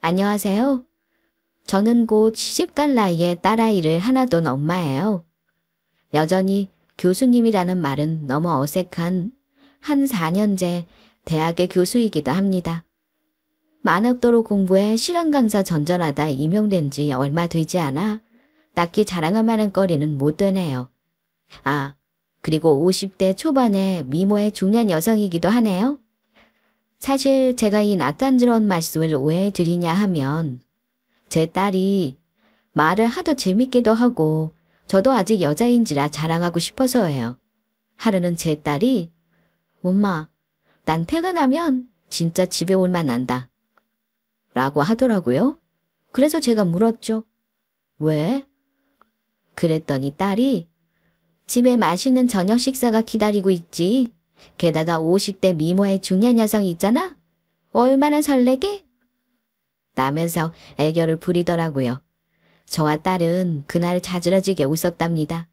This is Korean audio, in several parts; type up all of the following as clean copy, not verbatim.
안녕하세요. 저는 곧 시집갈 나이에 딸아이를 하나 둔 엄마예요. 여전히 교수님이라는 말은 너무 어색한 한 4년제 대학의 교수이기도 합니다. 만학도로 공부에 실험 강사 전전하다 임용된 지 얼마 되지 않아 딱히 자랑할 만한 거리는 못 되네요. 아, 그리고 50대 초반의 미모의 중년 여성이기도 하네요. 사실 제가 이 낯간지러운 말씀을 왜 드리냐 하면 제 딸이 말을 하도 재밌기도 하고 저도 아직 여자인지라 자랑하고 싶어서예요. 하루는 제 딸이 엄마, 난 퇴근하면 진짜 집에 올 만한다 라고 하더라고요. 그래서 제가 물었죠. 왜? 그랬더니 딸이 집에 맛있는 저녁 식사가 기다리고 있지. 게다가 50대 미모의 중년 여성이 있잖아. 얼마나 설레게? 라면서 애교를 부리더라고요. 저와 딸은 그날 자지러지게 웃었답니다.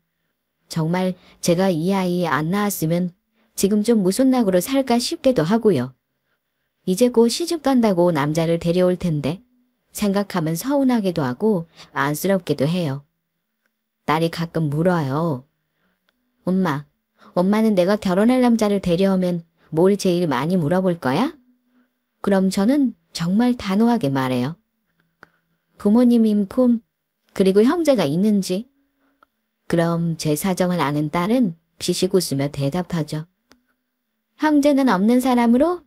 정말 제가 이 아이 안 낳았으면 지금 좀 무슨 낙으로 살까 싶기도 하고요. 이제 곧 시집 간다고 남자를 데려올 텐데 생각하면 서운하기도 하고 안쓰럽기도 해요. 딸이 가끔 물어요. 엄마는 내가 결혼할 남자를 데려오면 뭘 제일 많이 물어볼 거야? 그럼 저는 정말 단호하게 말해요. 부모님 인품, 그리고 형제가 있는지. 그럼 제 사정을 아는 딸은 비식 웃으며 대답하죠. 형제는 없는 사람으로?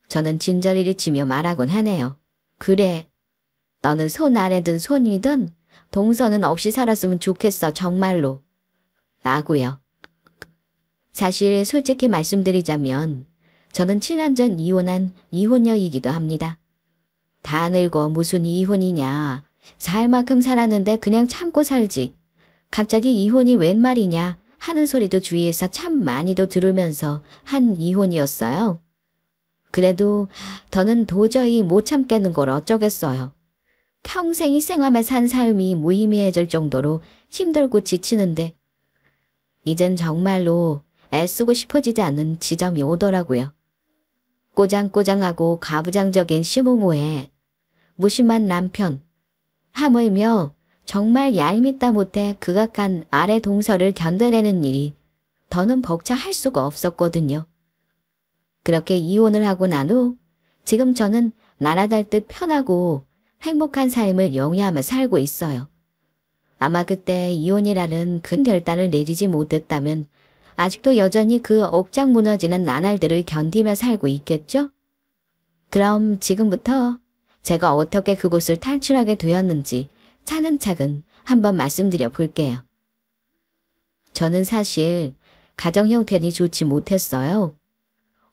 저는 진저리를 치며 말하곤 하네요. 그래, 너는 손 아래든 손 위든 동서는 없이 살았으면 좋겠어 정말로. 라고요. 사실 솔직히 말씀드리자면 저는 7년 전 이혼한 이혼녀이기도 합니다. 다 늙어 무슨 이혼이냐. 살 만큼 살았는데 그냥 참고 살지. 갑자기 이혼이 웬 말이냐 하는 소리도 주위에서 참 많이도 들으면서 한 이혼이었어요. 그래도 저는 도저히 못 참겠는 걸 어쩌겠어요. 평생 희생하며 산 삶이 무의미해질 정도로 힘들고 지치는데 이젠 정말로 애쓰고 싶어지지 않는 지점이 오더라고요. 꼬장꼬장하고 가부장적인 시부모에 무심한 남편, 하물며 정말 얄밉다 못해 극악한 아래 동서를 견뎌내는 일이 더는 벅차할 수가 없었거든요. 그렇게 이혼을 하고 난 후 지금 저는 날아갈 듯 편하고 행복한 삶을 영위하며 살고 있어요. 아마 그때 이혼이라는 큰 결단을 내리지 못했다면 아직도 여전히 그 옥장 무너지는 나날들을 견디며 살고 있겠죠? 그럼 지금부터 제가 어떻게 그곳을 탈출하게 되었는지 차근차근 한번 말씀드려 볼게요. 저는 사실 가정 형편이 좋지 못했어요.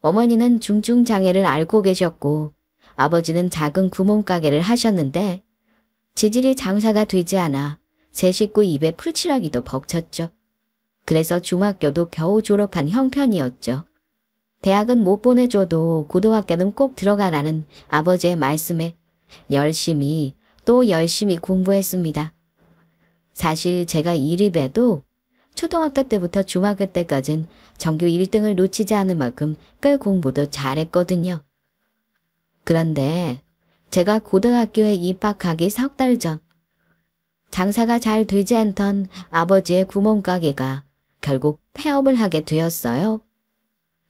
어머니는 중증장애를 앓고 계셨고 아버지는 작은 구멍가게를 하셨는데 지질이 장사가 되지 않아 제 식구 입에 풀칠하기도 벅찼죠. 그래서 중학교도 겨우 졸업한 형편이었죠. 대학은 못 보내줘도 고등학교는 꼭 들어가라는 아버지의 말씀에 열심히 또 열심히 공부했습니다. 사실 제가 이립에도 초등학교 때부터 중학교 때까진 전교 1등을 놓치지 않을 만큼 꽤 공부도 잘했거든요. 그런데 제가 고등학교에 입학하기 3달 전 장사가 잘 되지 않던 아버지의 구멍가게가 결국 폐업을 하게 되었어요.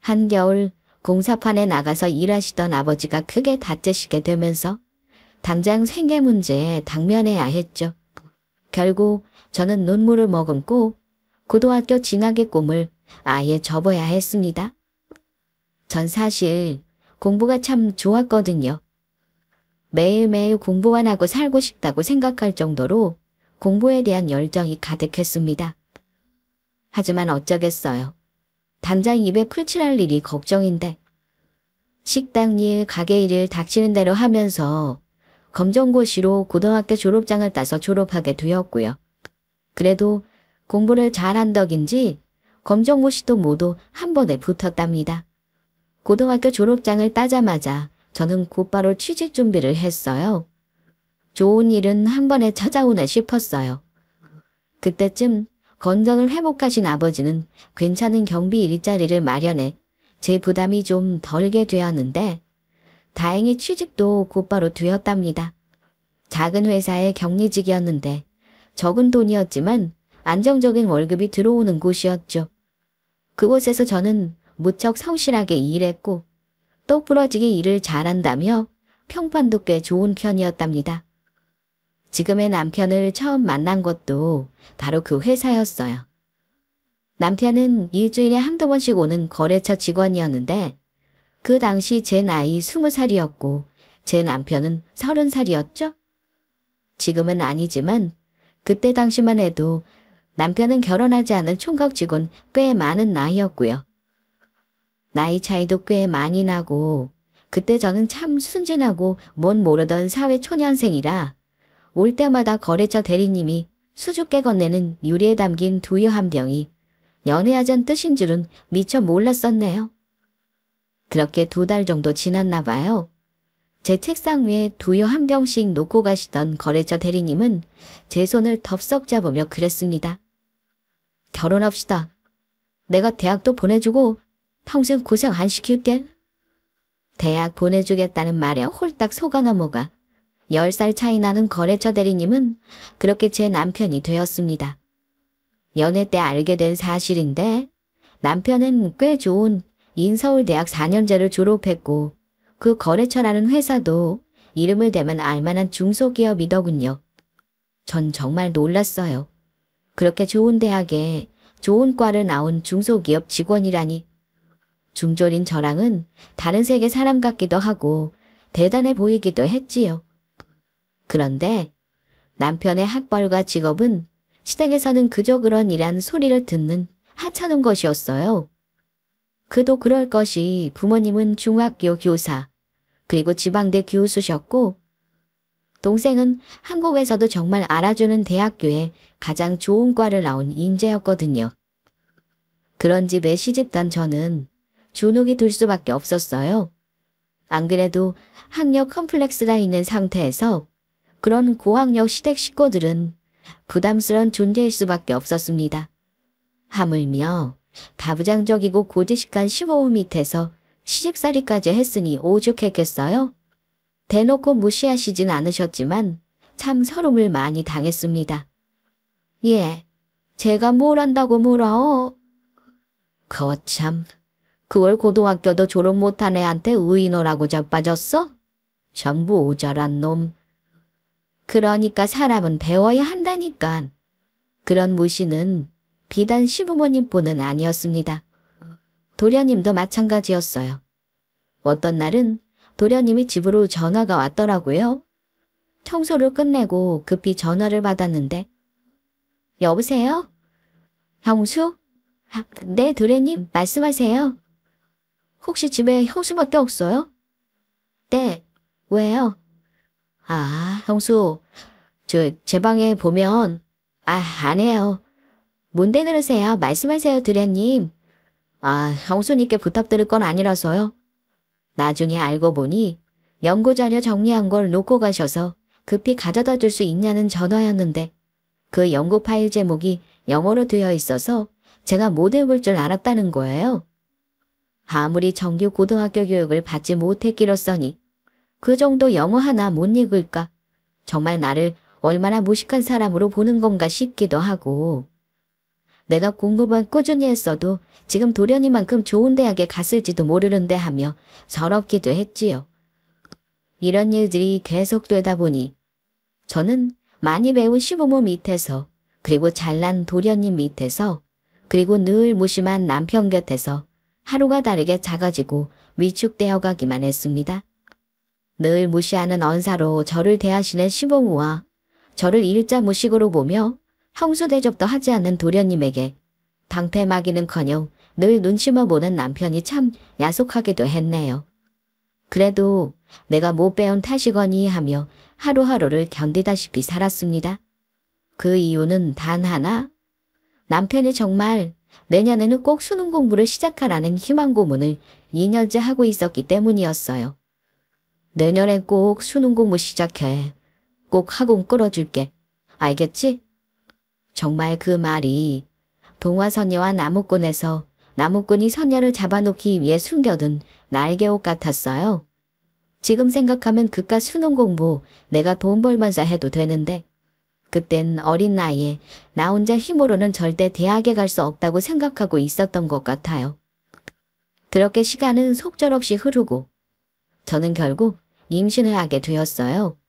한겨울 공사판에 나가서 일하시던 아버지가 크게 다치시게 되면서 당장 생계 문제에 당면해야 했죠. 결국 저는 눈물을 머금고 고등학교 진학의 꿈을 아예 접어야 했습니다. 전 사실 공부가 참 좋았거든요. 매일매일 공부만 하고 살고 싶다고 생각할 정도로 공부에 대한 열정이 가득했습니다. 하지만 어쩌겠어요. 당장 입에 풀칠할 일이 걱정인데 식당 일, 가게 일을 닥치는 대로 하면서 검정고시로 고등학교 졸업장을 따서 졸업하게 되었고요. 그래도 공부를 잘한 덕인지 검정고시도 모두 한 번에 붙었답니다. 고등학교 졸업장을 따자마자 저는 곧바로 취직 준비를 했어요. 좋은 일은 한 번에 찾아오나 싶었어요. 그때쯤 건강을 회복하신 아버지는 괜찮은 경비 일자리를 마련해 제 부담이 좀 덜게 되었는데 다행히 취직도 곧바로 되었답니다. 작은 회사의 격리직이었는데 적은 돈이었지만 안정적인 월급이 들어오는 곳이었죠. 그곳에서 저는 무척 성실하게 일했고 똑부러지게 일을 잘한다며 평판도 꽤 좋은 편이었답니다. 지금의 남편을 처음 만난 것도 바로 그 회사였어요. 남편은 일주일에 한두 번씩 오는 거래처 직원이었는데 그 당시 제 나이 20살이었고 제 남편은 30살이었죠. 지금은 아니지만 그때 당시만 해도 남편은 결혼하지 않은 총각 직원 꽤 많은 나이였고요. 나이 차이도 꽤 많이 나고 그때 저는 참 순진하고 뭔 모르던 사회 초년생이라 올 때마다 거래처 대리님이 수줍게 건네는 유리에 담긴 두유 한 병이 연애하자는 뜻인 줄은 미처 몰랐었네요. 그렇게 2달 정도 지났나 봐요. 제 책상 위에 두유 한 병씩 놓고 가시던 거래처 대리님은 제 손을 덥석 잡으며 그랬습니다. 결혼합시다. 내가 대학도 보내주고 평생 고생 안 시킬게. 대학 보내주겠다는 말에 홀딱 속아 넘어가 10살 차이 나는 거래처 대리님은 그렇게 제 남편이 되었습니다. 연애 때 알게 된 사실인데 남편은 꽤 좋은 인서울대학 4년제를 졸업했고 그 거래처라는 회사도 이름을 대면 알만한 중소기업이더군요. 전 정말 놀랐어요. 그렇게 좋은 대학에 좋은 과를 나온 중소기업 직원이라니. 중졸인 저랑은 다른 세계 사람 같기도 하고 대단해 보이기도 했지요. 그런데 남편의 학벌과 직업은 시댁에서는 그저 그런 이란 소리를 듣는 하찮은 것이었어요. 그도 그럴 것이 부모님은 중학교 교사, 그리고 지방대 교수셨고 동생은 한국에서도 정말 알아주는 대학교에 가장 좋은 과를 나온 인재였거든요. 그런 집에 시집간 저는 주눅이 들 수밖에 없었어요. 안 그래도 학력 컴플렉스가 있는 상태에서 그런 고학력 시댁 식구들은 부담스러운 존재일 수밖에 없었습니다. 하물며 가부장적이고 고지식한 시부모 밑에서 시집살이까지 했으니 오죽했겠어요? 대놓고 무시하시진 않으셨지만 참 서름을 많이 당했습니다. 예, 제가 뭘 안다고 물어? 거참, 9월 고등학교도 졸업 못한 애한테 의인어라고 자빠졌어? 전부 오절한 놈. 그러니까 사람은 배워야 한다니까. 그런 무시는 비단 시부모님뿐은 아니었습니다. 도련님도 마찬가지였어요. 어떤 날은 도련님이 집으로 전화가 왔더라고요. 청소를 끝내고 급히 전화를 받았는데 여보세요? 형수? 네, 도련님 말씀하세요. 혹시 집에 형수밖에 없어요? 네, 왜요? 아, 형수, 제 방에 보면 안 해요. 뭔데 그러세요? 말씀하세요, 도련님. 아, 형수님께 부탁드릴 건 아니라서요. 나중에 알고 보니 연구자료 정리한 걸 놓고 가셔서 급히 가져다 줄 수 있냐는 전화였는데 그 연구 파일 제목이 영어로 되어 있어서 제가 못 읽을 줄 알았다는 거예요. 아무리 정규 고등학교 교육을 받지 못했기로써니 그 정도 영어 하나 못 읽을까? 정말 나를 얼마나 무식한 사람으로 보는 건가 싶기도 하고 내가 공부만 꾸준히 했어도 지금 도련이만큼 좋은 대학에 갔을지도 모르는데 하며 서럽기도 했지요. 이런 일들이 계속되다 보니 저는 많이 배운 시부모 밑에서 그리고 잘난 도련님 밑에서 그리고 늘 무심한 남편 곁에서 하루가 다르게 작아지고 위축되어 가기만 했습니다. 늘 무시하는 언사로 저를 대하시는 시부모와 저를 일자 무식으로 보며 형수 대접도 하지 않는 도련님에게 방패막이는커녕 늘 눈치만 보는 남편이 참 야속하기도 했네요. 그래도 내가 못 배운 탓이거니 하며 하루하루를 견디다시피 살았습니다. 그 이유는 단 하나. 남편이 정말 내년에는 꼭 수능 공부를 시작하라는 희망 고문을 2년째 하고 있었기 때문이었어요. 내년엔 꼭 수능 공부 시작해. 꼭 학원 끌어줄게. 알겠지? 정말 그 말이 동화선녀와 나무꾼에서 나무꾼이 선녀를 잡아놓기 위해 숨겨둔 날개옷 같았어요. 지금 생각하면 그깟 수능 공부 내가 돈 벌면서 해도 되는데 그땐 어린 나이에 나 혼자 힘으로는 절대 대학에 갈 수 없다고 생각하고 있었던 것 같아요. 그렇게 시간은 속절없이 흐르고 저는 결국 임신을 하게 되었어요.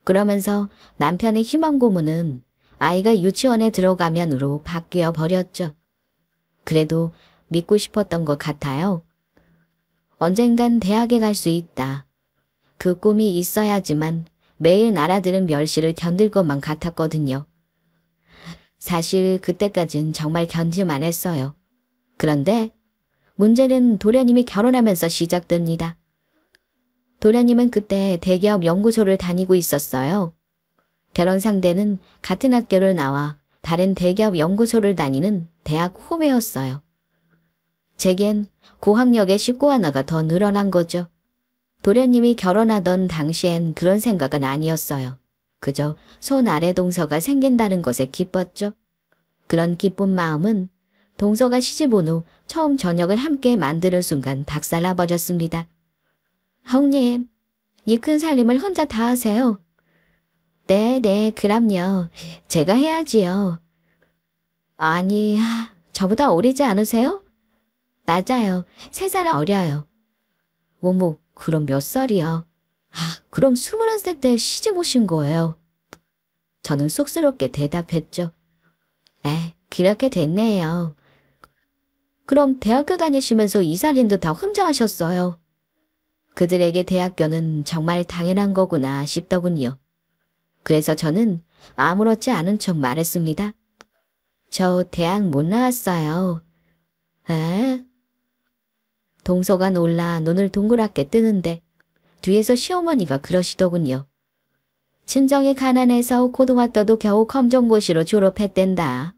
그러면서 남편의 희망 고문은 아이가 유치원에 들어가면으로 바뀌어 버렸죠. 그래도 믿고 싶었던 것 같아요. 언젠간 대학에 갈 수 있다. 그 꿈이 있어야지만 매일 날아드는 멸시를 견딜 것만 같았거든요. 사실 그때까진 정말 견딜만 했어요. 그런데 문제는 도련님이 결혼하면서 시작됩니다. 도련님은 그때 대기업 연구소를 다니고 있었어요. 결혼 상대는 같은 학교를 나와 다른 대기업 연구소를 다니는 대학 후배였어요. 제겐 고학력의 식구 하나가 더 늘어난 거죠. 도련님이 결혼하던 당시엔 그런 생각은 아니었어요. 그저 손 아래 동서가 생긴다는 것에 기뻤죠. 그런 기쁜 마음은 동서가 시집 온 후 처음 저녁을 함께 만드는 순간 박살나버렸습니다. 형님, 이 큰 살림을 혼자 다 하세요. 네, 그럼요. 제가 해야지요. 아니, 저보다 어리지 않으세요? 맞아요. 3살 어려요. 어머, 그럼 몇 살이요? 그럼 21살 때 시집 오신 거예요. 저는 쑥스럽게 대답했죠. 그렇게 됐네요. 그럼 대학교 다니시면서 이사님도 다 혼자 하셨어요. 그들에게 대학교는 정말 당연한 거구나 싶더군요. 그래서 저는 아무렇지 않은 척 말했습니다. 저 대학 못 나왔어요. 에? 동서가 놀라 눈을 동그랗게 뜨는데 뒤에서 시어머니가 그러시더군요. 친정이 가난해서 고등학교도 겨우 검정고시로 졸업했댄다.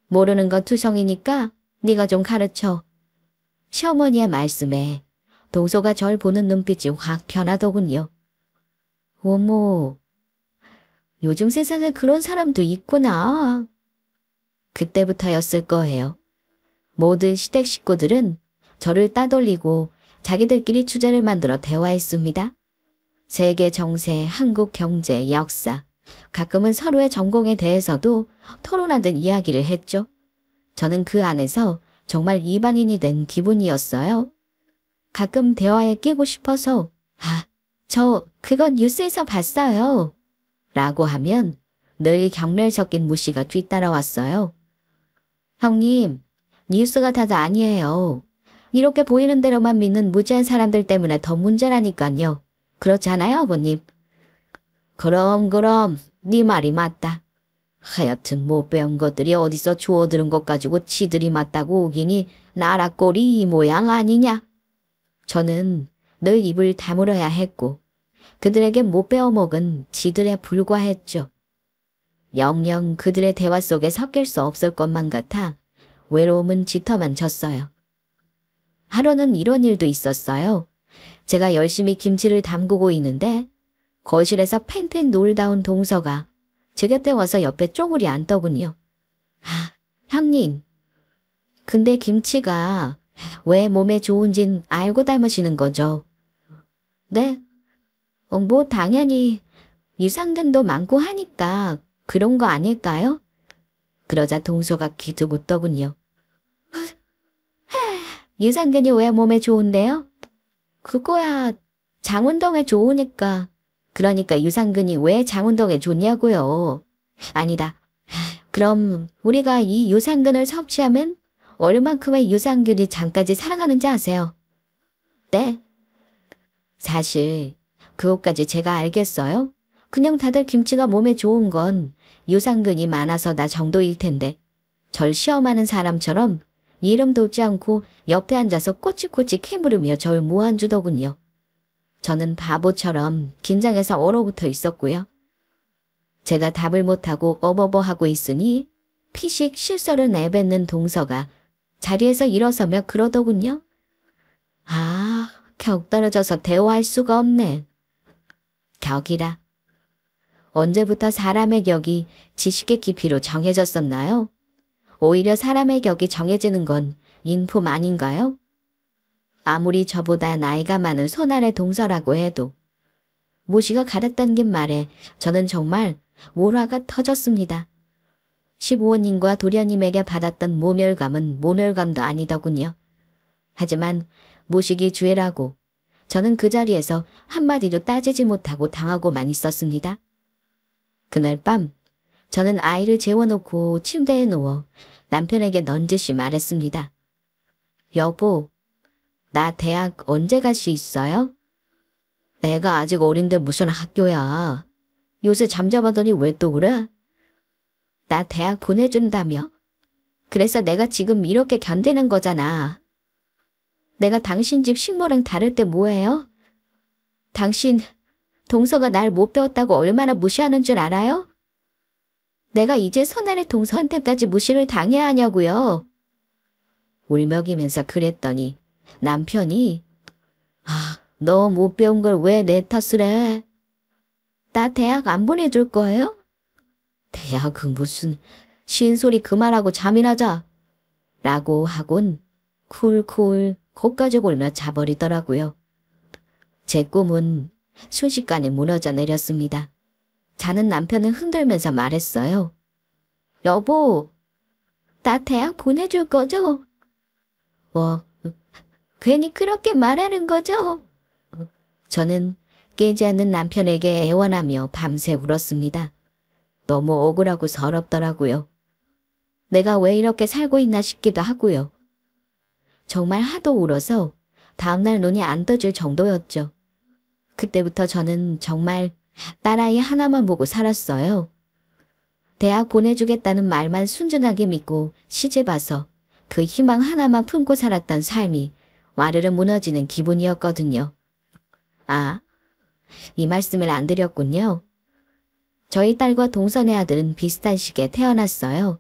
모르는 건 투성이니까 네가 좀 가르쳐. 시어머니의 말씀에 동서가 절 보는 눈빛이 확 변하더군요. 어머, 요즘 세상에 그런 사람도 있구나. 그때부터였을 거예요. 모든 시댁 식구들은 저를 따돌리고 자기들끼리 주제를 만들어 대화했습니다. 세계 정세, 한국 경제, 역사, 가끔은 서로의 전공에 대해서도 토론하듯 이야기를 했죠. 저는 그 안에서 정말 이방인이 된 기분이었어요. 가끔 대화에 끼고 싶어서 저 그건 뉴스에서 봤어요. 라고 하면 늘 경멸 섞인 무시가 뒤따라왔어요. 형님, 뉴스가 다도 아니에요. 이렇게 보이는 대로만 믿는 무지한 사람들 때문에 더 문제라니까요. 그렇지 않아요, 아버님? 그럼 네 말이 맞다. 하여튼 못 배운 것들이 어디서 주워들은 것 가지고 지들이 맞다고 오기니 나라 꼴이 이 모양 아니냐. 저는 늘 입을 다물어야 했고 그들에게 못 배워먹은 지들에 불과했죠. 영영 그들의 대화 속에 섞일 수 없을 것만 같아 외로움은 짙어만 졌어요. 하루는 이런 일도 있었어요. 제가 열심히 김치를 담그고 있는데 거실에서 팽팽 놀다 온 동서가 제 곁에 와서 옆에 쪼그리 앉더군요. 형님, 근데 김치가 왜 몸에 좋은진 알고 닮으시는 거죠? 네? 뭐 당연히 유산균도 많고 하니까 그런 거 아닐까요? 그러자 동서가 기득 웃더군요. 유산균이 왜 몸에 좋은데요? 그거야 장운동에 좋으니까. 그러니까 유산균이 왜 장운동에 좋냐고요. 아니다. 그럼 우리가 이 유산균을 섭취하면 얼만큼의 유산균이 장까지 살아가는지 아세요? 네? 사실 그것까지 제가 알겠어요? 그냥 다들 김치가 몸에 좋은 건 유산균이 많아서 나 정도일 텐데 절 시험하는 사람처럼 이름도 없지 않고 옆에 앉아서 꼬치꼬치 캐물으며 절 무안주더군요. 저는 바보처럼 긴장해서 얼어붙어 있었고요. 제가 답을 못하고 어버버하고 있으니 피식 실소를 내뱉는 동서가 자리에서 일어서며 그러더군요. 격 떨어져서 대화할 수가 없네. 격이라. 언제부터 사람의 격이 지식의 깊이로 정해졌었나요? 오히려 사람의 격이 정해지는 건 인품 아닌가요? 아무리 저보다 나이가 많은 손아래 동서라고 해도 모씨가 가르쳤던 말에 저는 정말 몰화가 터졌습니다. 15호님과 도련님에게 받았던 모멸감은 모멸감도 아니더군요. 하지만 모시기 주애라고 저는 그 자리에서 한마디도 따지지 못하고 당하고만 있었습니다. 그날 밤 저는 아이를 재워놓고 침대에 누워 남편에게 넌지시 말했습니다. 여보, 나 대학 언제 갈 수 있어요? 내가 아직 어린데 무슨 학교야. 요새 잠잡아더니 왜 또 그래? 나 대학 보내준다며. 그래서 내가 지금 이렇게 견디는 거잖아. 내가 당신 집 식모랑 다를 때 뭐예요? 당신 동서가 날 못 배웠다고 얼마나 무시하는 줄 알아요? 내가 이제 손아래 동서한테까지 무시를 당해야 하냐고요. 울먹이면서 그랬더니 남편이 너 못 배운 걸 왜 내 탓을 해? 나 대학 안 보내줄 거예요? 대학은 무슨 신소리 그만하고 잠이나 자. 라고 하곤 쿨쿨 코까지 골며 자버리더라고요. 제 꿈은 순식간에 무너져 내렸습니다. 자는 남편은 흔들면서 말했어요. 여보, 나 대학 보내줄 거죠? 괜히 그렇게 말하는 거죠? 저는 깨지 않는 남편에게 애원하며 밤새 울었습니다. 너무 억울하고 서럽더라고요. 내가 왜 이렇게 살고 있나 싶기도 하고요. 정말 하도 울어서 다음날 눈이 안 떠질 정도였죠. 그때부터 저는 정말 딸아이 하나만 보고 살았어요. 대학 보내주겠다는 말만 순진하게 믿고 시집와서 그 희망 하나만 품고 살았던 삶이 와르르 무너지는 기분이었거든요. 이 말씀을 안 드렸군요. 저희 딸과 동선의 아들은 비슷한 시기에 태어났어요.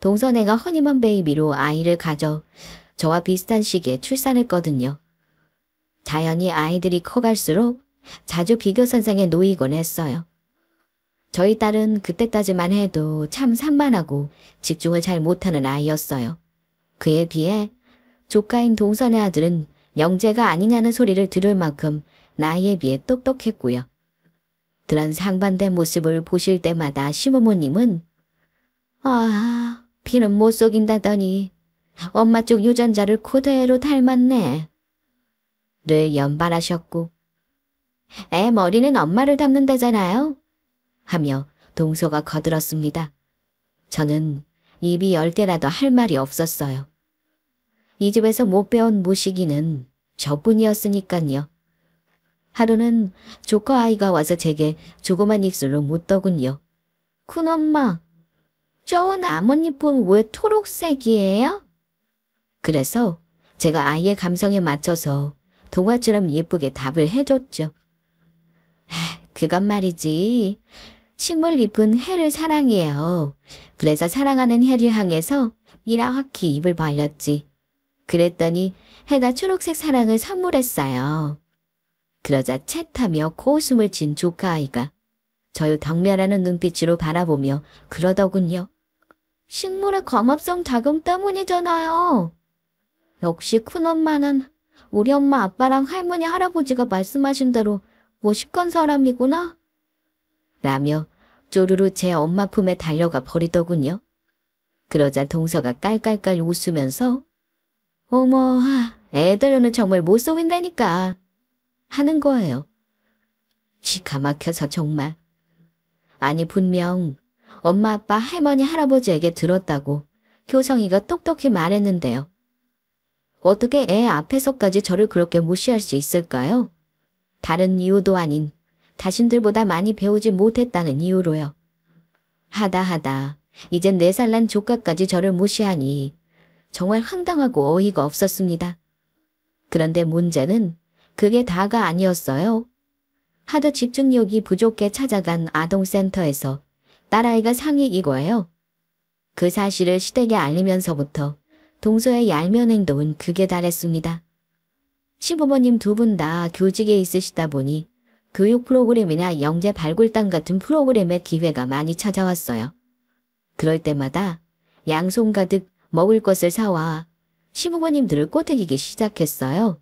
동선애가 허니문 베이비로 아이를 가져 저와 비슷한 시기에 출산했거든요. 자연히 아이들이 커갈수록 자주 비교 선상에 놓이곤 했어요. 저희 딸은 그때까지만 해도 참 산만하고 집중을 잘 못하는 아이였어요. 그에 비해 조카인 동선의 아들은 영재가 아니냐는 소리를 들을 만큼 나이에 비해 똑똑했고요. 그런 상반된 모습을 보실 때마다 시부모님은 피는 못 속인다더니 엄마 쪽 유전자를 그대로 닮았네. 늘 연발하셨고 애 머리는 엄마를 닮는다잖아요. 하며 동서가 거들었습니다. 저는 입이 열 개라도 할 말이 없었어요. 이 집에서 못 배운 모시기는 저뿐이었으니까요. 하루는 조카 아이가 와서 제게 조그만 입술로 묻더군요. 큰엄마, 저 나뭇잎은 왜 초록색이에요? 그래서 제가 아이의 감성에 맞춰서 동화처럼 예쁘게 답을 해줬죠. 그건 말이지. 식물잎은 해를 사랑해요. 그래서 사랑하는 해를 향해서 이렇게 입을 벌렸지. 그랬더니 해가 초록색 사랑을 선물했어요. 그러자 채타며 코웃음을 친 조카 아이가 저를 덕멸하는 눈빛으로 바라보며 그러더군요. 식물의 광합성 작용 때문이잖아요. 역시 큰엄마는 우리 엄마 아빠랑 할머니 할아버지가 말씀하신 대로 멋있건 사람이구나. 라며 쪼르르 제 엄마 품에 달려가 버리더군요. 그러자 동서가 깔깔깔 웃으면서 어머, 애들은 정말 못 속인다니까 하는 거예요. 기가 막혀서 정말. 아니 분명 엄마 아빠 할머니 할아버지에게 들었다고 효성이가 똑똑히 말했는데요. 어떻게 애 앞에서까지 저를 그렇게 무시할 수 있을까요? 다른 이유도 아닌 자신들보다 많이 배우지 못했다는 이유로요. 하다 이젠 4살 난 조카까지 저를 무시하니 정말 황당하고 어이가 없었습니다. 그런데 문제는 그게 다가 아니었어요. 하도 집중력이 부족해 찾아간 아동센터에서 딸아이가 상이 이거예요. 그 사실을 시댁에 알리면서부터 동서의 얄미운 행동은 극에 달했습니다. 시부모님 두 분 다 교직에 있으시다 보니 교육 프로그램이나 영재 발굴단 같은 프로그램의 기회가 많이 찾아왔어요. 그럴 때마다 양손 가득 먹을 것을 사와 시부모님들을 꼬드기기 시작했어요.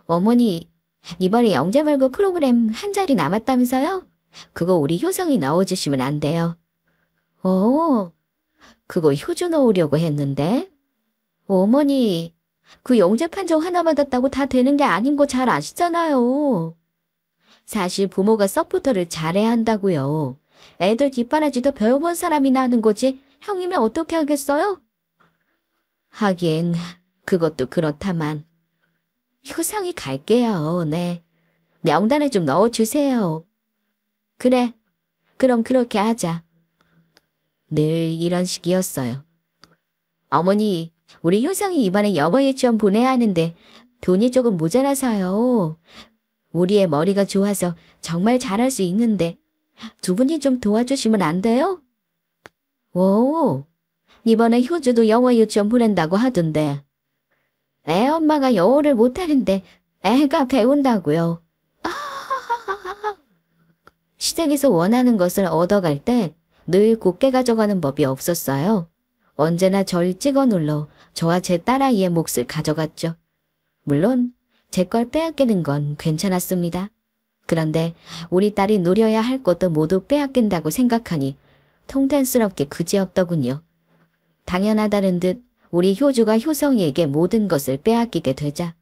어머니, 이번에 영재벌교 프로그램 한 자리 남았다면서요? 그거 우리 효성이 넣어주시면 안 돼요. 오, 그거 효주 넣으려고 했는데. 어머니, 그 영재 판정 하나 받았다고 다 되는 게 아닌 거 잘 아시잖아요. 사실 부모가 서포터를 잘해야 한다고요. 애들 뒷바라지도 배워본 사람이나 하는 거지 형님이 어떻게 하겠어요? 하긴 그것도 그렇다만. 효성이 갈게요. 네. 명단에 좀 넣어주세요. 그래. 그럼 그렇게 하자. 늘 이런 식이었어요. 어머니, 우리 효성이 이번에 영어 유치원 보내야 하는데 돈이 조금 모자라서요. 우리의 머리가 좋아서 정말 잘할 수 있는데 두 분이 좀 도와주시면 안 돼요? 오, 이번에 효주도 영어 유치원 보낸다고 하던데. 애 엄마가 영어를 못하는데 애가 배운다고요. 시댁에서 원하는 것을 얻어갈 때 늘 곱게 가져가는 법이 없었어요. 언제나 절 찍어 눌러 저와 제 딸아이의 몫을 가져갔죠. 물론 제 걸 빼앗기는 건 괜찮았습니다. 그런데 우리 딸이 누려야 할 것도 모두 빼앗긴다고 생각하니 통탄스럽게 그지없더군요. 당연하다는 듯 우리 효주가 효성이에게 모든 것을 빼앗기게 되자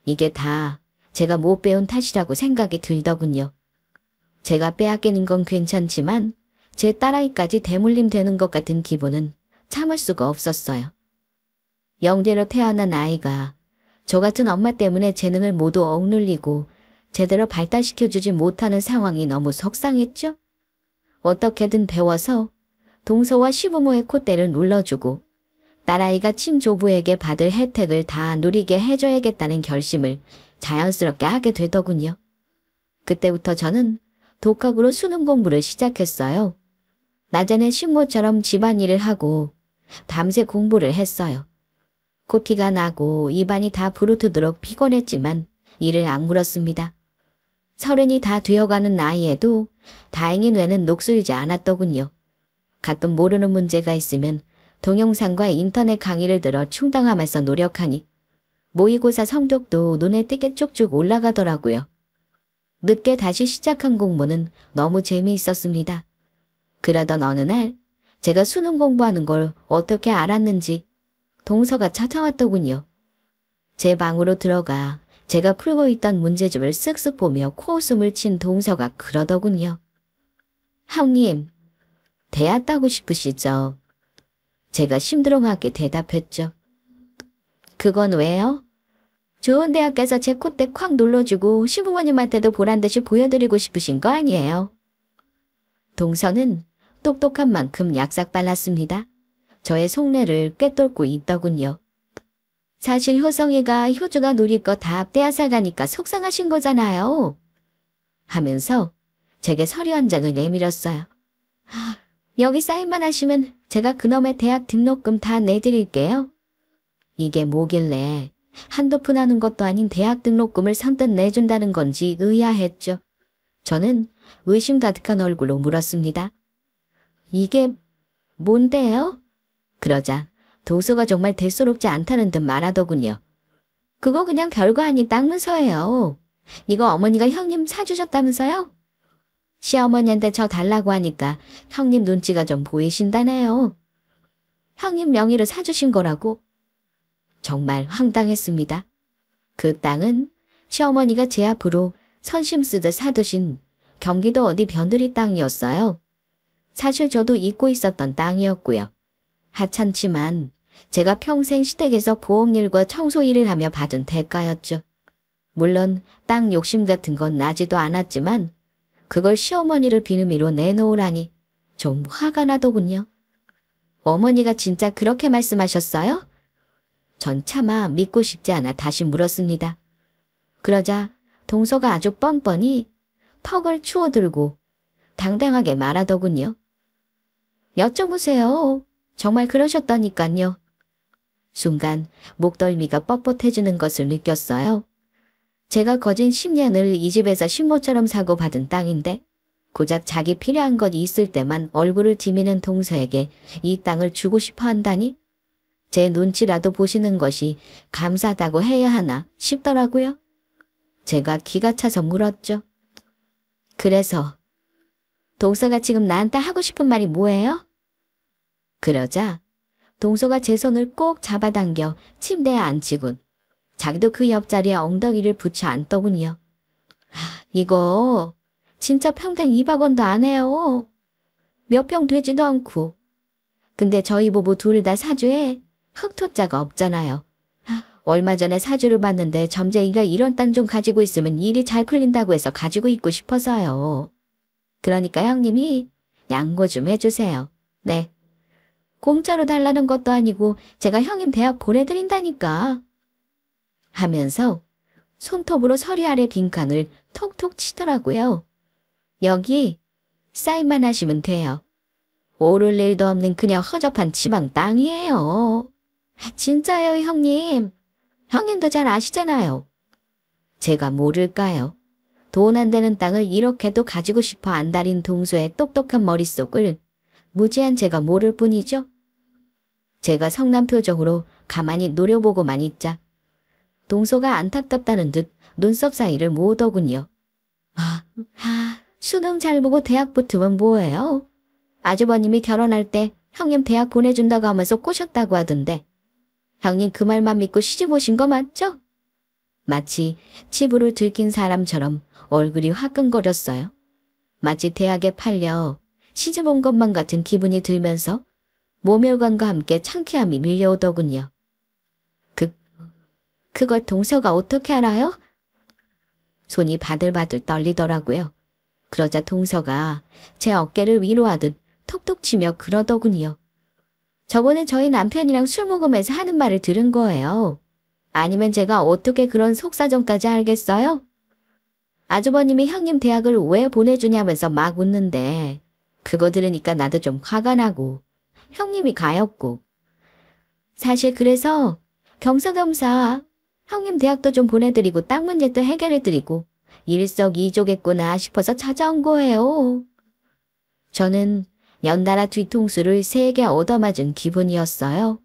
이게 다 제가 못 배운 탓이라고 생각이 들더군요. 제가 빼앗기는 건 괜찮지만 제 딸아이까지 대물림 되는 것 같은 기분은 참을 수가 없었어요. 영재로 태어난 아이가 저 같은 엄마 때문에 재능을 모두 억눌리고 제대로 발달시켜주지 못하는 상황이 너무 속상했죠. 어떻게든 배워서 동서와 시부모의 콧대를 눌러주고 딸아이가 친조부에게 받을 혜택을 다 누리게 해줘야겠다는 결심을 자연스럽게 하게 되더군요. 그때부터 저는 독학으로 수능 공부를 시작했어요. 낮에는 신모처럼 집안일을 하고 밤새 공부를 했어요. 코티가 나고 입안이 다 부르트도록 피곤했지만 이를 악물었습니다. 30이 다 되어가는 나이에도 다행히 뇌는 녹슬지 않았더군요. 가끔 모르는 문제가 있으면 동영상과 인터넷 강의를 들어 충당하면서 노력하니 모의고사 성적도 눈에 띄게 쭉쭉 올라가더라고요. 늦게 다시 시작한 공부는 너무 재미있었습니다. 그러던 어느 날 제가 수능 공부하는 걸 어떻게 알았는지 동서가 찾아왔더군요. 제 방으로 들어가 제가 풀고 있던 문제집을 쓱쓱 보며 코웃음을 친 동서가 그러더군요. 형님, 대학 따고 싶으시죠? 제가 심드렁하게 대답했죠. 그건 왜요? 좋은 대학 가서 제 콧대 콱 눌러주고 시부모님한테도 보란듯이 보여드리고 싶으신 거 아니에요? 동서는 똑똑한 만큼 약삭 빨랐습니다. 저의 속내를 꿰뚫고 있더군요. 사실 효성이가 효주가 누릴 거 다 빼앗아가니까 속상하신 거잖아요. 하면서 제게 서류 한 장을 내밀었어요. 여기 사인만 하시면 제가 그놈의 대학 등록금 다 내드릴게요. 이게 뭐길래 한두 푼 하는 것도 아닌 대학 등록금을 선뜻 내준다는 건지 의아했죠. 저는 의심 가득한 얼굴로 물었습니다. 이게 뭔데요? 그러자 도수가 정말 대수롭지 않다는 듯 말하더군요. 그거 그냥 별거 아닌 땅 문서예요. 이거 어머니가 형님 사주셨다면서요? 시어머니한테 저 달라고 하니까 형님 눈치가 좀 보이신다네요. 형님 명의로 사주신 거라고? 정말 황당했습니다. 그 땅은 시어머니가 제 앞으로 선심 쓰듯 사두신 경기도 어디 변두리 땅이었어요. 사실 저도 잊고 있었던 땅이었고요. 하찮지만 제가 평생 시댁에서 보험일과 청소일을 하며 받은 대가였죠. 물론 땅 욕심 같은 건 나지도 않았지만 그걸 시어머니를 비름으로 내놓으라니 좀 화가 나더군요. 어머니가 진짜 그렇게 말씀하셨어요? 전 차마 믿고 싶지 않아 다시 물었습니다. 그러자 동서가 아주 뻔뻔히 턱을 추어들고 당당하게 말하더군요. 여쭤보세요. 정말 그러셨다니깐요. 순간 목덜미가 뻣뻣해지는 것을 느꼈어요. 제가 거진 10년을 이 집에서 신모처럼 사고 받은 땅인데 고작 자기 필요한 것 있을 때만 얼굴을 디미는 동서에게 이 땅을 주고 싶어 한다니? 제 눈치라도 보시는 것이 감사하다고 해야 하나 싶더라고요. 제가 기가 차서 물었죠. 그래서 동서가 지금 나한테 하고 싶은 말이 뭐예요? 그러자 동서가 제 손을 꼭 잡아당겨 침대에 앉히곤 자기도 그 옆자리에 엉덩이를 붙여 앉더군요. 이거 진짜 평생 2박 원도 안 해요. 몇 평 되지도 않고. 근데 저희 부부 둘 다 사주에 흑토자가 없잖아요. 얼마 전에 사주를 봤는데 점쟁이가 이런 땅 좀 가지고 있으면 일이 잘 풀린다고 해서 가지고 있고 싶어서요. 그러니까 형님이 양보 좀 해주세요. 네. 공짜로 달라는 것도 아니고 제가 형님 대학 보내드린다니까. 하면서 손톱으로 서류 아래 빈칸을 톡톡 치더라고요. 여기 사인만 하시면 돼요. 오를 일도 없는 그냥 허접한 지방 땅이에요. 진짜요, 형님. 형님도 잘 아시잖아요. 제가 모를까요? 돈 안 되는 땅을 이렇게도 가지고 싶어 안달인 동서의 똑똑한 머릿속을 무지한 제가 모를 뿐이죠. 제가 성난 표정으로 가만히 노려보고만 있자 동서가 안타깝다는 듯 눈썹 사이를 모으더군요. 수능 잘 보고 대학 붙으면 뭐예요? 아주버님이 결혼할 때 형님 대학 보내준다고 하면서 꼬셨다고 하던데 형님 그 말만 믿고 시집 오신 거 맞죠? 마치 치부를 들킨 사람처럼 얼굴이 화끈거렸어요. 마치 대학에 팔려 시집 온 것만 같은 기분이 들면서 모멸감과 함께 창피함이 밀려오더군요. 그걸 동서가 어떻게 알아요? 손이 바들바들 떨리더라고요. 그러자 동서가 제 어깨를 위로하듯 톡톡 치며 그러더군요. 저번에 저희 남편이랑 술 먹으면서 하는 말을 들은 거예요. 아니면 제가 어떻게 그런 속사정까지 알겠어요? 아주버님이 형님 대학을 왜 보내주냐면서 막 웃는데 그거 들으니까 나도 좀 화가 나고 형님이 가엾고 사실 그래서 겸사겸사 형님 대학도 좀 보내드리고 땅 문제도 해결해드리고 일석이조겠구나 싶어서 찾아온 거예요. 저는 연달아 뒤통수를 3개 얻어맞은 기분이었어요.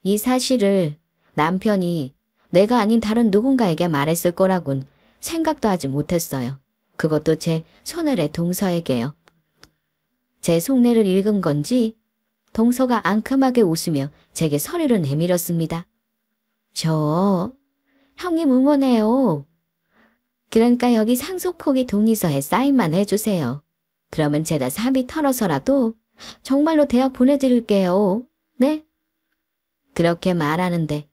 이 사실을 남편이 내가 아닌 다른 누군가에게 말했을 거라곤 생각도 하지 못했어요. 그것도 제 손을의 동서에게요. 제 속내를 읽은 건지 동서가 앙큼하게 웃으며 제게 서류를 내밀었습니다. 저 형님 응원해요. 그러니까 여기 상속포기 동의서에 사인만 해주세요. 그러면 제가 사비 털어서라도 정말로 대학 보내드릴게요. 네? 그렇게 말하는데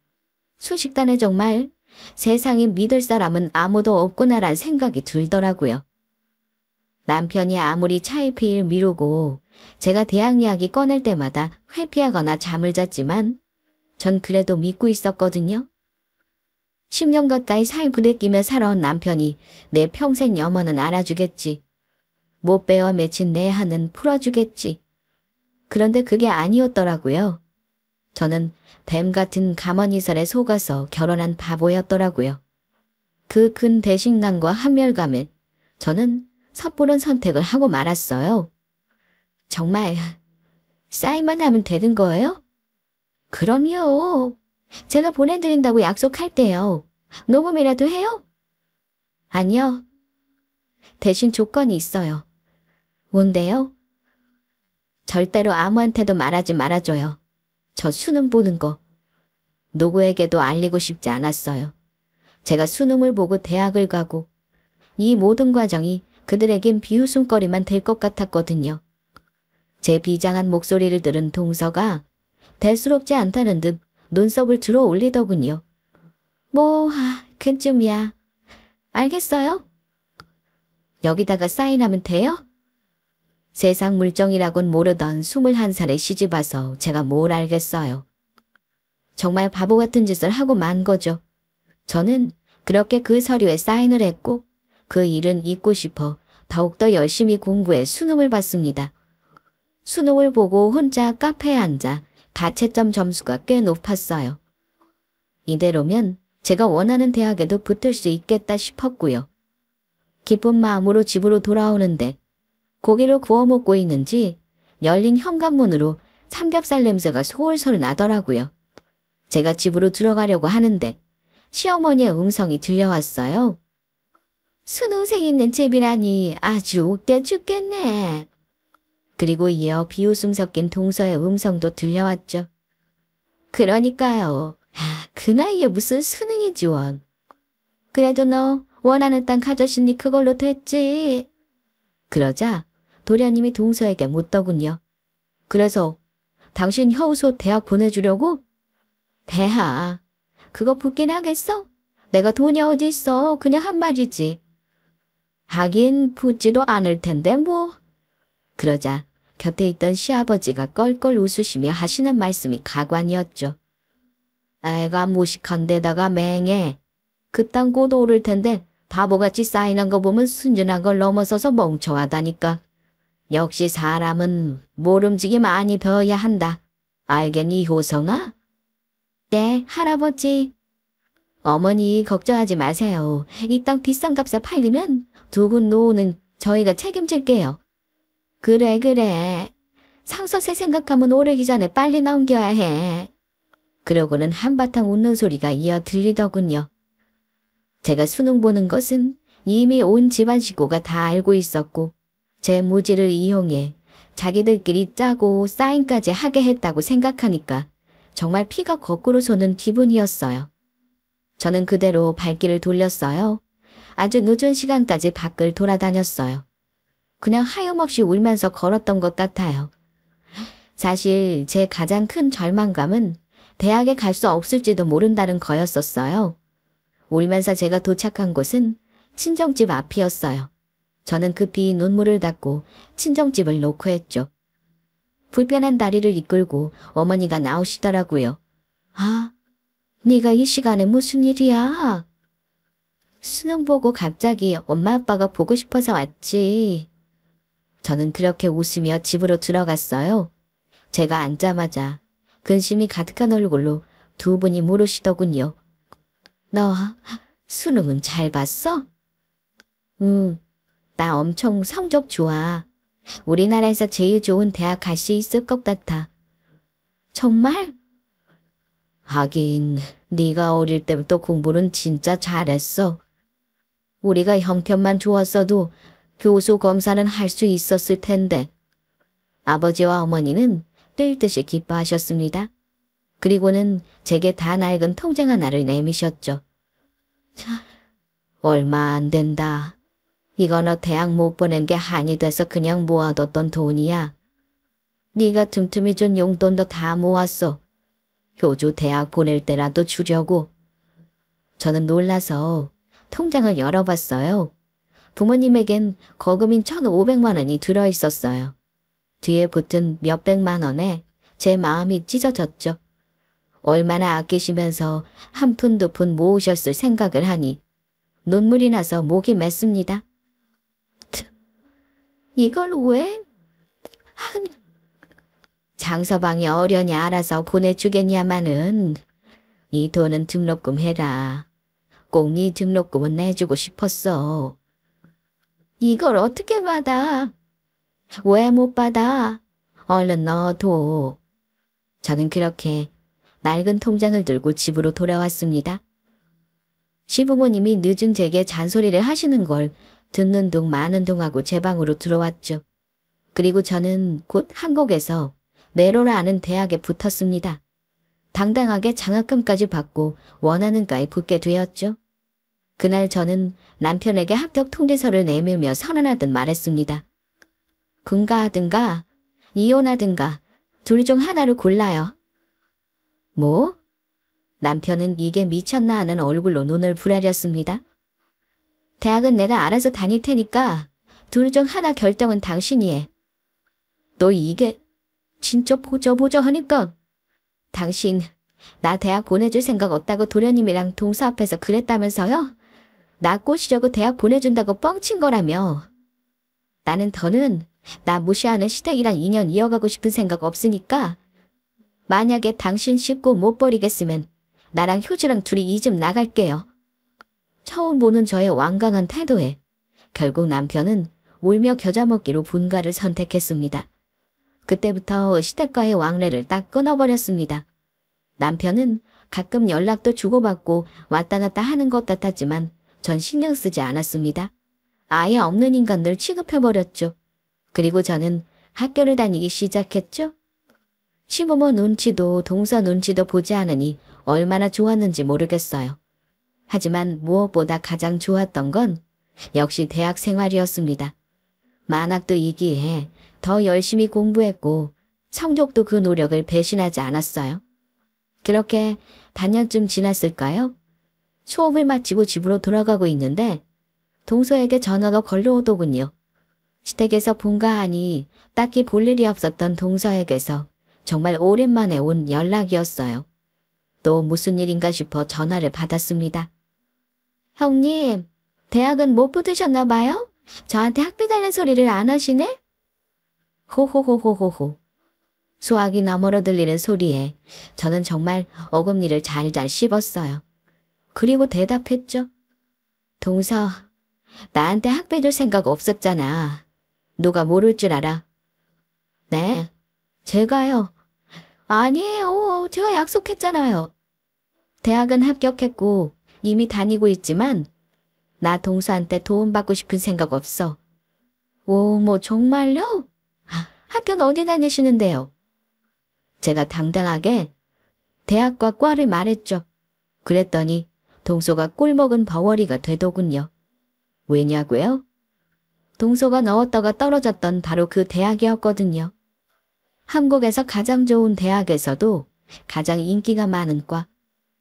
수식단에 정말 세상에 믿을 사람은 아무도 없구나란 생각이 들더라고요. 남편이 아무리 차일피일 미루고 제가 대학 이야기 꺼낼 때마다 회피하거나 잠을 잤지만 전 그래도 믿고 있었거든요. 10년 가까이 살 부대끼며 살아온 남편이 내 평생 염원은 알아주겠지. 못 베어 맺힌 내 한은 풀어주겠지. 그런데 그게 아니었더라고요. 저는 뱀 같은 가머니설에 속아서 결혼한 바보였더라고요. 그 큰 배신감과 한멸감에 저는 섣부른 선택을 하고 말았어요. 정말 사인만 하면 되는 거예요? 그럼요. 제가 보내드린다고 약속할게요. 녹음이라도 해요? 아니요. 대신 조건이 있어요. 뭔데요? 절대로 아무한테도 말하지 말아줘요. 저 수능 보는 거. 누구에게도 알리고 싶지 않았어요. 제가 수능을 보고 대학을 가고 이 모든 과정이 그들에겐 비웃음거리만 될 것 같았거든요. 제 비장한 목소리를 들은 동서가 대수롭지 않다는 듯 눈썹을 들어 올리더군요. 그쯤이야. 알겠어요? 여기다가 사인하면 돼요? 세상 물정이라곤 모르던 21살에 시집와서 제가 뭘 알겠어요. 정말 바보 같은 짓을 하고 만 거죠. 저는 그렇게 그 서류에 사인을 했고 그 일은 잊고 싶어 더욱더 열심히 공부해 수능을 봤습니다. 수능을 보고 혼자 카페에 앉아 가채점 점수가 꽤 높았어요. 이대로면 제가 원하는 대학에도 붙을 수 있겠다 싶었고요. 기쁜 마음으로 집으로 돌아오는데 고기를 구워 먹고 있는지 열린 현관문으로 삼겹살 냄새가 솔솔 나더라고요. 제가 집으로 들어가려고 하는데 시어머니의 음성이 들려왔어요. 수능생 있는 집이라니 아주 웃겨 죽겠네. 그리고 이어 비웃음 섞인 동서의 음성도 들려왔죠. 그러니까요. 그 나이에 무슨 수능이지 원. 그래도 너 원하는 땅 가졌으니 그걸로 됐지. 그러자 도련님이 동서에게 묻더군요. 그래서 당신 효소 대학 보내주려고? 대하, 그거 붙긴 하겠어? 내가 돈이 어디 있어. 그냥 한 말이지. 하긴 붙지도 않을 텐데 뭐. 그러자 곁에 있던 시아버지가 껄껄 웃으시며 하시는 말씀이 가관이었죠. 애가 무식한 데다가 맹해. 그딴 곧 오를 텐데 바보같이 쌓이는 거 보면 순진한 걸 넘어서서 멍청하다니까. 역시 사람은 모름지기 많이 배워야 한다. 알겠니 효성아? 네 할아버지. 어머니 걱정하지 마세요. 이 땅 비싼 값에 팔리면 두 분 노후는 저희가 책임질게요. 그래. 상서세 생각하면 오르기 전에 빨리 넘겨야 해. 그러고는 한바탕 웃는 소리가 이어 들리더군요. 제가 수능 보는 것은 이미 온 집안 식구가 다 알고 있었고 제 무지를 이용해 자기들끼리 짜고 사인까지 하게 했다고 생각하니까 정말 피가 거꾸로 솟는 기분이었어요. 저는 그대로 발길을 돌렸어요. 아주 늦은 시간까지 밖을 돌아다녔어요. 그냥 하염없이 울면서 걸었던 것 같아요. 사실 제 가장 큰 절망감은 대학에 갈 수 없을지도 모른다는 거였었어요. 울면서 제가 도착한 곳은 친정집 앞이었어요. 저는 급히 눈물을 닦고 친정집을 놓고 했죠. 불편한 다리를 이끌고 어머니가 나오시더라고요. 아, 네가 이 시간에 무슨 일이야? 수능 보고 갑자기 엄마 아빠가 보고 싶어서 왔지. 저는 그렇게 웃으며 집으로 들어갔어요. 제가 앉자마자 근심이 가득한 얼굴로 두 분이 물으시더군요. 너 수능은 잘 봤어? 응, 나 엄청 성적 좋아. 우리나라에서 제일 좋은 대학 갈 수 있을 것 같아. 정말? 하긴 네가 어릴 때부터 공부는 진짜 잘했어. 우리가 형편만 좋았어도 교수 검사는 할 수 있었을 텐데. 아버지와 어머니는 뜰 듯이 기뻐하셨습니다. 그리고는 제게 다 낡은 통장 하나를 내미셨죠. 얼마 안 된다. 이거 너 대학 못 보낸 게 한이 돼서 그냥 모아뒀던 돈이야. 네가 틈틈이 준 용돈도 다 모았어. 효주 대학 보낼 때라도 주려고. 저는 놀라서 통장을 열어봤어요. 부모님에겐 거금인 1,500만 원이 들어있었어요. 뒤에 붙은 몇백만 원에 제 마음이 찢어졌죠. 얼마나 아끼시면서 한 푼 두 푼 모으셨을 생각을 하니 눈물이 나서 목이 맸습니다. 이걸 왜? 장서방이 어련히 알아서 보내주겠냐마는 이 돈은 등록금 해라. 꼭 네 등록금은 내주고 싶었어. 이걸 어떻게 받아? 왜 못 받아? 얼른 넣어둬. 저는 그렇게 낡은 통장을 들고 집으로 돌아왔습니다. 시부모님이 늦은 제게 잔소리를 하시는 걸 듣는 둥 마는 둥 하고 제 방으로 들어왔죠. 그리고 저는 곧 한국에서 내로라 아는 대학에 붙었습니다. 당당하게 장학금까지 받고 원하는 과에 붙게 되었죠. 그날 저는 남편에게 합격 통지서를 내밀며 선언하듯 말했습니다. 군가하든가 이혼하든가 둘 중 하나를 골라요. 뭐? 남편은 이게 미쳤나 하는 얼굴로 눈을 부라렸습니다. 대학은 내가 알아서 다닐 테니까 둘 중 하나 결정은 당신이 해. 너 이게 진짜 보저 하니까. 당신 나 대학 보내줄 생각 없다고 도련님이랑 동서 앞에서 그랬다면서요? 나 꼬시려고 대학 보내준다고 뻥친 거라며. 나는 더는 나 무시하는 시댁이랑 인연 이어가고 싶은 생각 없으니까 만약에 당신 식구 못 버리겠으면 나랑 효주랑 둘이 이 집 나갈게요. 처음 보는 저의 완강한 태도에 결국 남편은 울며 겨자 먹기로 분가를 선택했습니다. 그때부터 시댁과의 왕래를 딱 끊어버렸습니다. 남편은 가끔 연락도 주고받고 왔다 갔다 하는 것 같았지만 전 신경 쓰지 않았습니다. 아예 없는 인간들 취급해버렸죠. 그리고 저는 학교를 다니기 시작했죠. 시부모 눈치도 동서 눈치도 보지 않으니 얼마나 좋았는지 모르겠어요. 하지만 무엇보다 가장 좋았던 건 역시 대학 생활이었습니다. 만학도 이기에 더 열심히 공부했고 성적도 그 노력을 배신하지 않았어요. 그렇게 반년쯤 지났을까요? 수업을 마치고 집으로 돌아가고 있는데 동서에게 전화가 걸려오더군요. 시댁에서 본가 하니 딱히 볼 일이 없었던 동서에게서 정말 오랜만에 온 연락이었어요. 또 무슨 일인가 싶어 전화를 받았습니다. 형님, 대학은 못 붙으셨나 봐요? 저한테 학비 달는 소리를 안 하시네? 호호호호호호. 수학이 너머로 들리는 소리에 저는 정말 어금니를 잘잘 씹었어요. 그리고 대답했죠. 동서, 나한테 학비 줄 생각 없었잖아. 누가 모를 줄 알아? 네? 제가요? 아니에요. 제가 약속했잖아요. 대학은 합격했고 이미 다니고 있지만 나 동서한테 도움받고 싶은 생각 없어. 오, 뭐 정말요? 학교는 어디 다니시는데요? 제가 당당하게 대학과 과를 말했죠. 그랬더니 동서가 꿀먹은 버워리가 되더군요. 왜냐고요? 동서가 넣었다가 떨어졌던 바로 그 대학이었거든요. 한국에서 가장 좋은 대학에서도 가장 인기가 많은 과.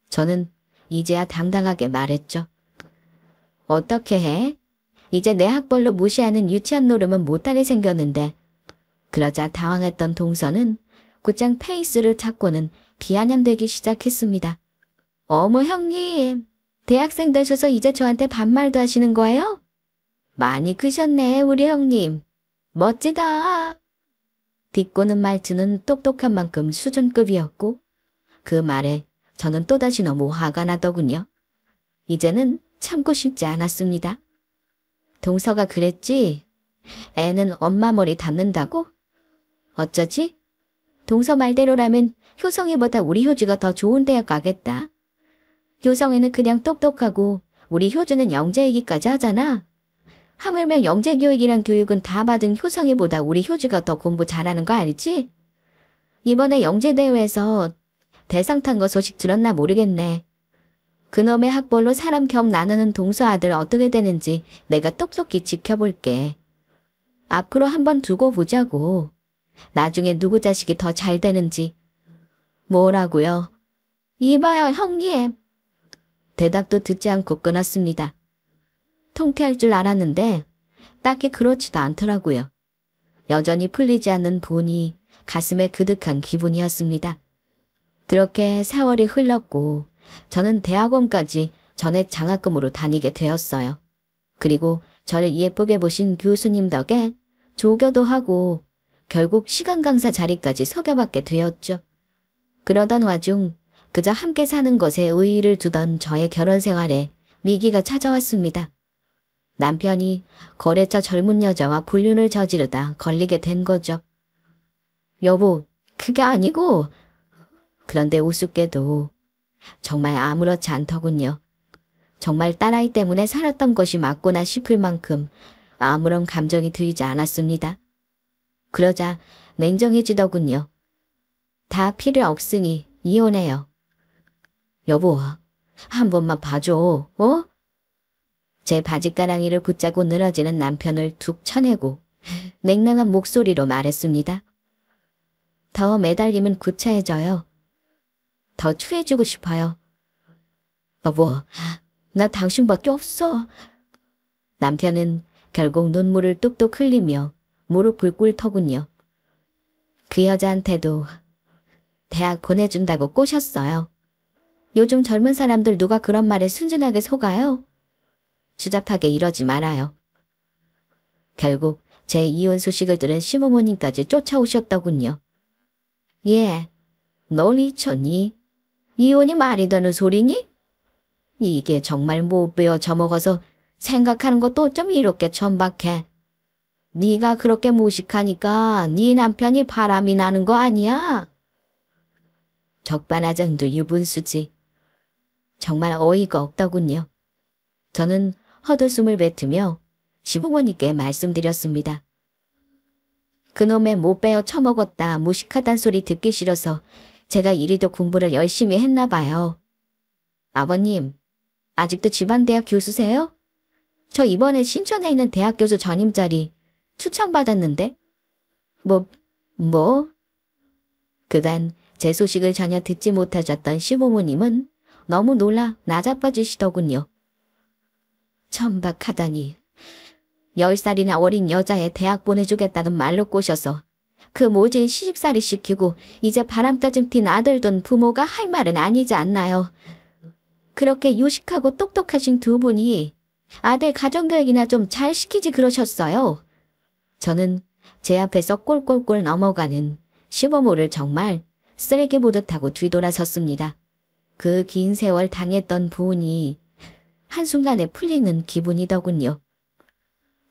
저는 이제야 당당하게 말했죠. 어떻게 해? 이제 내 학벌로 무시하는 유치한 노름은 못하게 생겼는데. 그러자 당황했던 동서는 곧장 페이스를 찾고는 비아냥대기 시작했습니다. 어머 형님, 대학생 되셔서 이제 저한테 반말도 하시는 거예요? 많이 크셨네 우리 형님. 멋지다. 비꼬는 말투는 똑똑한 만큼 수준급이었고 그 말에 저는 또다시 너무 화가 나더군요. 이제는 참고 싶지 않았습니다. 동서가 그랬지? 애는 엄마 머리 닿는다고? 어쩌지? 동서 말대로라면 효성이보다 우리 효주가 더 좋은 대학 가겠다. 효성이는 그냥 똑똑하고 우리 효주는 영재이기까지 하잖아. 하물며 영재교육이란 교육은 다 받은 효성이보다 우리 효주가 더 공부 잘하는 거 알지? 이번에 영재대회에서 대상 탄 거 소식 들었나 모르겠네. 그놈의 학벌로 사람 격 나누는 동서 아들 어떻게 되는지 내가 똑똑히 지켜볼게. 앞으로 한번 두고 보자고. 나중에 누구 자식이 더 잘 되는지. 뭐라고요? 이봐요 형님. 대답도 듣지 않고 끊었습니다. 통쾌할 줄 알았는데 딱히 그렇지도 않더라고요. 여전히 풀리지 않는 분이 가슴에 그득한 기분이었습니다. 그렇게 세월이 흘렀고 저는 대학원까지 전액 장학금으로 다니게 되었어요. 그리고 저를 예쁘게 보신 교수님 덕에 조교도 하고 결국 시간 강사 자리까지 서겨받게 되었죠. 그러던 와중 그저 함께 사는 것에 의의를 두던 저의 결혼 생활에 위기가 찾아왔습니다. 남편이 거래처 젊은 여자와 불륜을 저지르다 걸리게 된 거죠. 여보, 그게 아니고. 그런데 우습게도 정말 아무렇지 않더군요. 정말 딸아이 때문에 살았던 것이 맞구나 싶을 만큼 아무런 감정이 들지 않았습니다. 그러자 냉정해지더군요. 다 필요 없으니 이혼해요. 여보, 한 번만 봐줘, 어? 제 바지가랑이를 붙잡고 늘어지는 남편을 툭 쳐내고 냉랭한 목소리로 말했습니다. 더 매달리면 구차해져요. 더 추해지고 싶어요. 여보, 나 당신밖에 없어. 남편은 결국 눈물을 뚝뚝 흘리며 무릎을 꿇더군요. 그 여자한테도 대학 보내준다고 꼬셨어요. 요즘 젊은 사람들 누가 그런 말에 순진하게 속아요? 추잡하게 이러지 말아요. 결국 제 이혼 소식을 들은 시부모님까지 쫓아오셨더군요. 예, 널 잊혔니? 이혼이 말이 되는 소리니? 이게 정말 못 배워 저먹어서 생각하는 것도 어쩜 이렇게 천박해. 네가 그렇게 무식하니까 네 남편이 바람이 나는 거 아니야? 적반하장도 유분수지. 정말 어이가 없더군요. 저는 헛웃음을 뱉으며 시부모님께 말씀드렸습니다. 그놈의 못 베어 처먹었다 무식하단 소리 듣기 싫어서 제가 이리도 공부를 열심히 했나 봐요. 아버님, 아직도 집안대학 교수세요? 저 이번에 신촌에 있는 대학 교수 전임 자리 추천받았는데? 뭐? 그간 제 소식을 전혀 듣지 못하셨던 시부모님은 너무 놀라 나자빠지시더군요. 천박하다니. 10살이나 어린 여자애 대학 보내주겠다는 말로 꼬셔서 그 모진 시집살이 시키고 이제 바람따짐 튄 아들 둔 부모가 할 말은 아니지 않나요? 그렇게 유식하고 똑똑하신 두 분이 아들 가정교육이나 좀 잘 시키지 그러셨어요. 저는 제 앞에서 꼴꼴꼴 넘어가는 시부모를 정말 쓰레기 보듯 하고 뒤돌아섰습니다. 그 긴 세월 당했던 부운이 한순간에 풀리는 기분이더군요.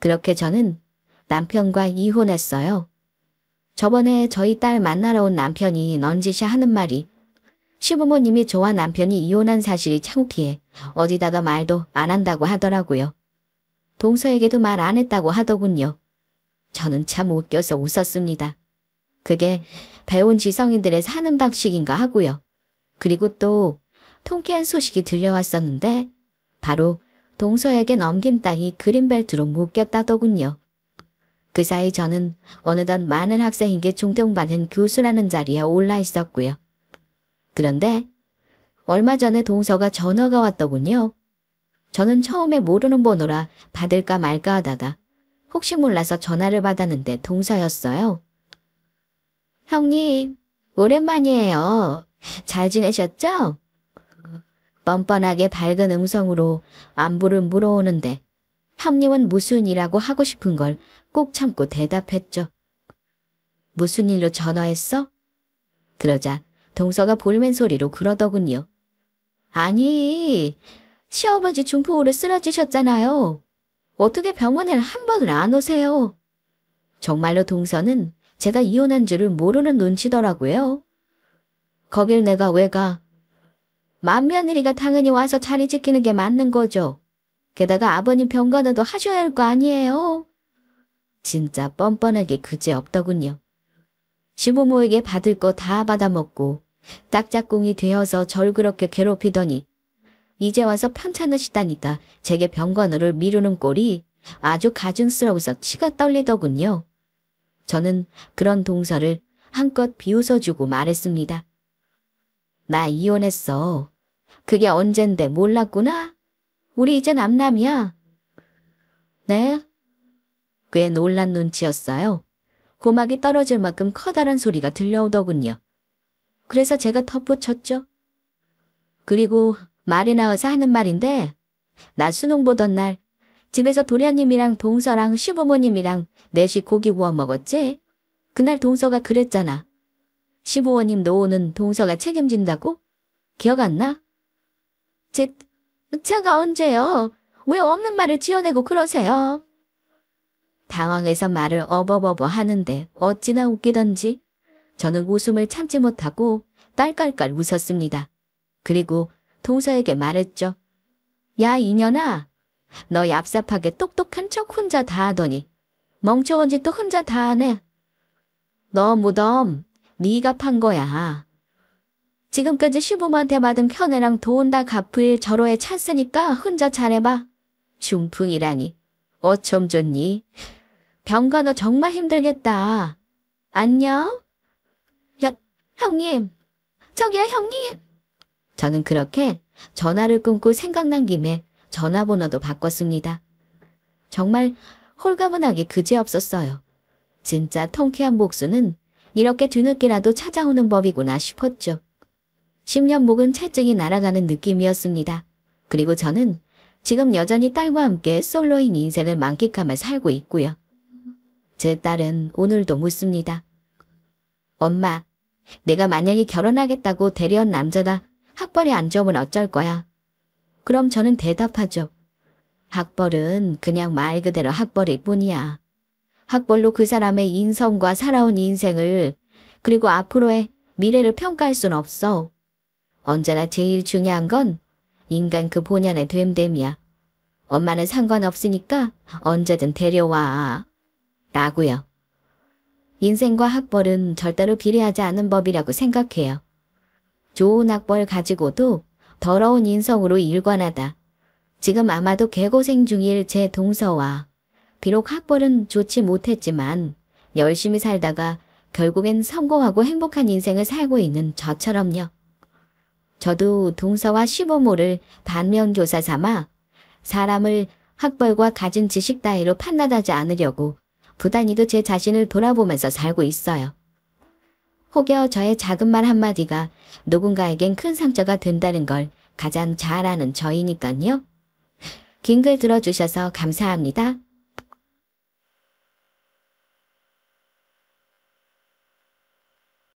그렇게 저는 남편과 이혼했어요. 저번에 저희 딸 만나러 온 남편이 넌지시 하는 말이 시부모님이 저와 남편이 이혼한 사실이 창피해 어디다가 말도 안 한다고 하더라고요. 동서에게도 말 안 했다고 하더군요. 저는 참 웃겨서 웃었습니다. 그게 배운 지성인들의 사는 방식인가 하고요. 그리고 또 통쾌한 소식이 들려왔었는데 바로 동서에게 넘긴 딸이 그린벨트로 묶였다더군요. 그 사이 저는 어느덧 많은 학생에게 존경받은 교수라는 자리에 올라 있었고요. 그런데 얼마 전에 동서가 전화가 왔더군요. 저는 처음에 모르는 번호라 받을까 말까 하다가 혹시 몰라서 전화를 받았는데 동서였어요. 형님, 오랜만이에요. 잘 지내셨죠? 뻔뻔하게 밝은 음성으로 안부를 물어오는데 형님은 무슨 일하고 하고 싶은 걸 꼭 참고 대답했죠. 무슨 일로 전화했어? 그러자 동서가 볼멘 소리로 그러더군요. 아니, 시아버지 중풍으로 쓰러지셨잖아요. 어떻게 병원에 한 번을 안 오세요? 정말로 동서는 제가 이혼한 줄을 모르는 눈치더라고요. 거길 내가 왜 가? 맏며느리가 당연히 와서 자리 지키는 게 맞는 거죠. 게다가 아버님 병간호도 하셔야 할 거 아니에요. 진짜 뻔뻔하게 그지없더군요. 시부모에게 받을 거 다 받아먹고 딱짝꿍이 되어서 절 그렇게 괴롭히더니 이제 와서 편찮으시다니까 제게 병간호를 미루는 꼴이 아주 가증스러워서 치가 떨리더군요. 저는 그런 동서를 한껏 비웃어주고 말했습니다. 나 이혼했어. 그게 언젠데 몰랐구나? 우리 이제 남남이야. 네? 꽤 놀란 눈치였어요. 고막이 떨어질 만큼 커다란 소리가 들려오더군요. 그래서 제가 덧붙였죠. 그리고 말이 나와서 하는 말인데 나 수능 보던 날 집에서 도련님이랑 동서랑 시부모님이랑 넷이 고기 구워 먹었지? 그날 동서가 그랬잖아. 시부모님 노후는 동서가 책임진다고? 기억 안 나? 제가 언제요? 왜 없는 말을 지어내고 그러세요? 당황해서 말을 어버버버 하는데 어찌나 웃기던지 저는 웃음을 참지 못하고 딸깔깔 웃었습니다. 그리고 동서에게 말했죠. 야 이년아, 너 얍삽하게 똑똑한 척 혼자 다 하더니 멍청한 짓도 혼자 다 하네. 너 무덤 네가 판 거야. 지금까지 시부모한테 받은 편애랑 돈 다 갚을 절호에 찼으니까 혼자 잘해봐. 중풍이라니. 어쩜 좋니? 병간호 정말 힘들겠다. 안녕? 형님. 저기요 형님. 저는 그렇게 전화를 끊고 생각난 김에 전화번호도 바꿨습니다. 정말 홀가분하게 그지없었어요. 진짜 통쾌한 복수는 이렇게 뒤늦게라도 찾아오는 법이구나 싶었죠. 10년 묵은 채증이 날아가는 느낌이었습니다. 그리고 저는 지금 여전히 딸과 함께 솔로인 인생을 만끽하며 살고 있고요. 제 딸은 오늘도 묻습니다. 엄마, 내가 만약에 결혼하겠다고 데려온 남자다 학벌이 안 좋으면 어쩔 거야? 그럼 저는 대답하죠. 학벌은 그냥 말 그대로 학벌일 뿐이야. 학벌로 그 사람의 인성과 살아온 인생을 그리고 앞으로의 미래를 평가할 순 없어. 언제나 제일 중요한 건 인간 그 본연의 됨됨이야. 엄마는 상관없으니까 언제든 데려와. 라고요. 인생과 학벌은 절대로 비례하지 않는 법이라고 생각해요. 좋은 학벌 가지고도 더러운 인성으로 일관하다. 지금 아마도 개고생 중일 제 동서와 비록 학벌은 좋지 못했지만 열심히 살다가 결국엔 성공하고 행복한 인생을 살고 있는 저처럼요. 저도 동서와 시부모를 반면교사 삼아 사람을 학벌과 가진 지식 따위로 판단하지 않으려고 부단히도 제 자신을 돌아보면서 살고 있어요. 혹여 저의 작은 말 한마디가 누군가에겐 큰 상처가 된다는 걸 가장 잘 아는 저이니까요. 긴 글 들어주셔서 감사합니다.